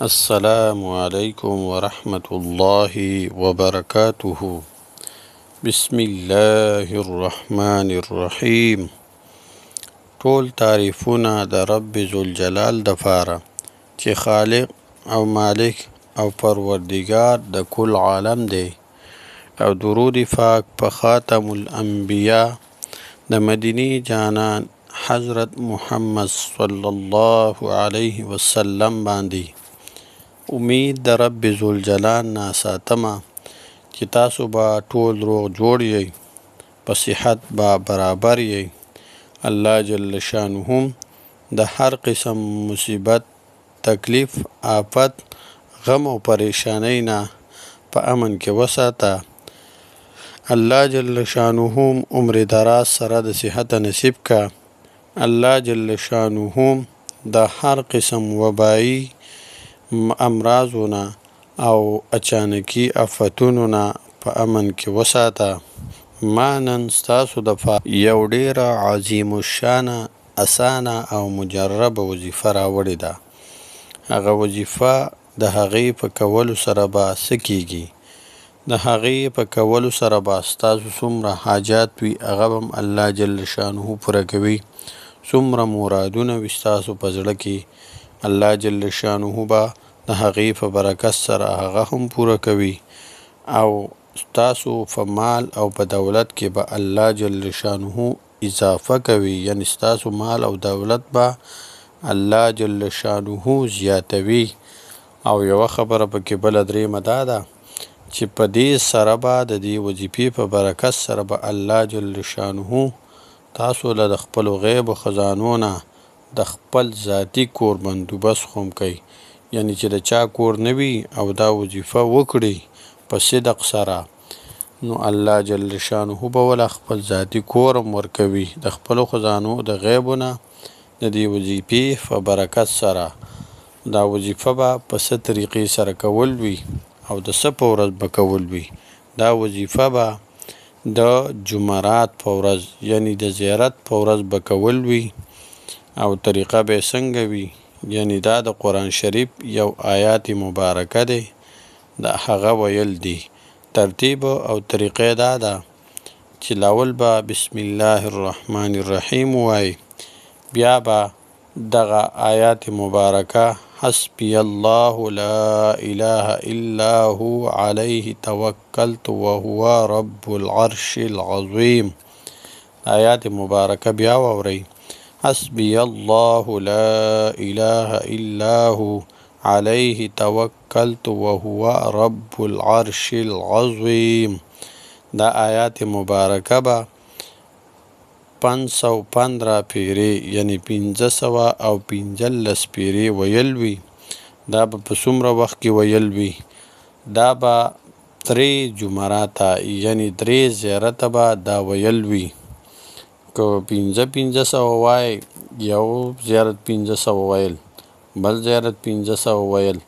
السلام علیکم ورحمة الله وبرکاته. بسم الله الرحمن الرحیم. ټول تعریفونه د رب ذوالجلال دپاره چې خالق او مالک او پروردگار د کل عالم دی، او درود پاک په خاتم الانبیاء د مدینی جانان حضرت محمد صلی الله علیه وسلم باندې. امید د رب ذوالجلال نه ساتمه چې تاسو به ټول روغ جوړ یې، په صحت به برابر یې. الله جل شانه د هر قسم مصیبت، تکلیف، آفت، غم او پریشانی نه په امن کې وساته. الله جل شانه عمر دراز سره د صحت نصیب کا. الله جل شانه د هر قسم وبایی امراضونه او اچانکی آفتونو نه په امن کې وساته. ما نن ستاسو دپاره یو ډیره عظیم الشانه، اسانه او مجربه وظیفه راوړې ده. هغه وظیفه د هغې په کولو سره به څه کیږي؟ د هغې په کولو سره به ستاسو څومره حاجات وي هغه به هم الله جل شانه پوره کوي. څومره مرادونه وي ستاسو په زړه کې الله جل شانه به د هغې په برکت سره هغه هم پوره کوي. او ستاسو په مال او په دولت کې به الله جل شانه اضافه کوي، یعنی ستاسو مال او دولت به الله جل شانه زیاتوي. او یوه خبره پکې بله درېیمه دا ده چې په دې سره به د دې وظیفې په برکت سره به الله جل شانه تاسو له د خپلو غیب خزانو نه د خپل ذاتي کور بندوبست هم کوي. یعنی چې د چا کور نه وي او دا وظیفه وکړي په صدق سره، نو الله جل شانه به وله خپل ذاتي کور هم ورکوي د خپلو خزانو د غیبو نه د دې وظیفې په برکت سره. دا وظیفه به په څه طریقې سره کول وي او د څه په ورځ به کول وي؟ دا وظیفه به د جمعرات په ورځ، یعنی د زیارت په ورځ به کول وي. او طریقه به څنګه وي؟ یعنی دا د قرآن شریف یو آیات مبارکه دی، د هغه ویل دي. ترتیب او طریقه دا ده چې لاول به بسم الله الرحمن الرحیم وای، بیا به دغه آیات مبارکه حسبی الله لا اله الا هو علیه توکلت وهو رب العرش العظیم. آیات مبارکه بیا واورئ. حسبی الله لا اله الا هو علیه توکلت وهو رب العرش العظیم. دا آیات مبارکه به 515 پیرې، یعنی 1500 او 15 پیرې ویل وي. دا به په څومره وخت کې ویل وي؟ دا به 3 جمعراته، یعنی 3 زیارته به دا ویل وي. که 1500 وای، یو زیارت 1500 ویل، بل زیارت 1500 ویل،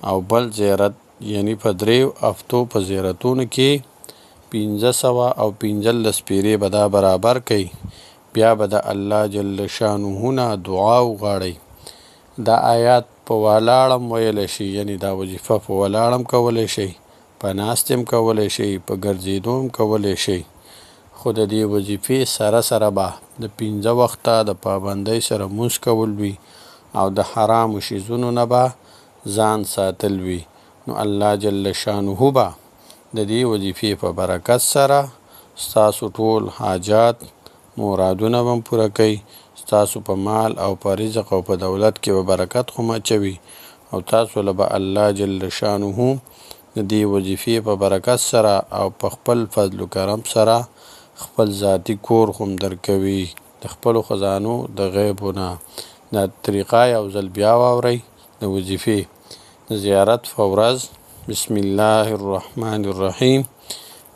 او بل زیارت یعنی په 3 هفتو په زیارتونو کې 1500 او 15 پیرې به دا برابر کوي. بیا به د الله جل شانه نه دعا وغواړئ. دا آیات په ولاړم ویلی شي، یعنی دا وظیفه په ولاړم کولی شئ، په ناستې هم کولی شئ، په ګرځېدو هم کولی شئ. خو د دې وظیفې سره سره به د 15 وخته د پابندۍ سره لمونځ کول وي او د حرامو شیزونو نه به ځان ساتل وي. نو الله جل شانه به د دې وظیفې په برکت سره ستاسو ټول حاجات، مرادونه به هم پوره کوي. ستاسو په مال او په رزق او په دولت کې به برکت خو اچوي، او تاسو له به الله جل شانه د دې وظیفې په برکت سره او په خپل فضل و کرم سره خپل ذاتی کور هم درکوي د خپلو خزانو د غیبو نه. دا طریقه یو ځل بیا واورئ د وظیفې د زیارت په ورځ. بسم الله الرحمن الرحیم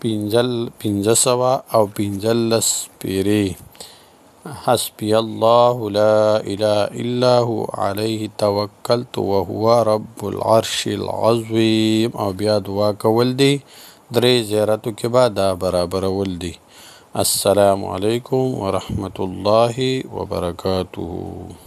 1500 او 15 پیرې. حسبی الله لا اله الا هو علیه توکلت وهو رب العرش العظیم. او بیا دعا کول دی. 3 زیارتو کې به دا برابرول دی. السلام علیکم ورحمة الله وبرکاته.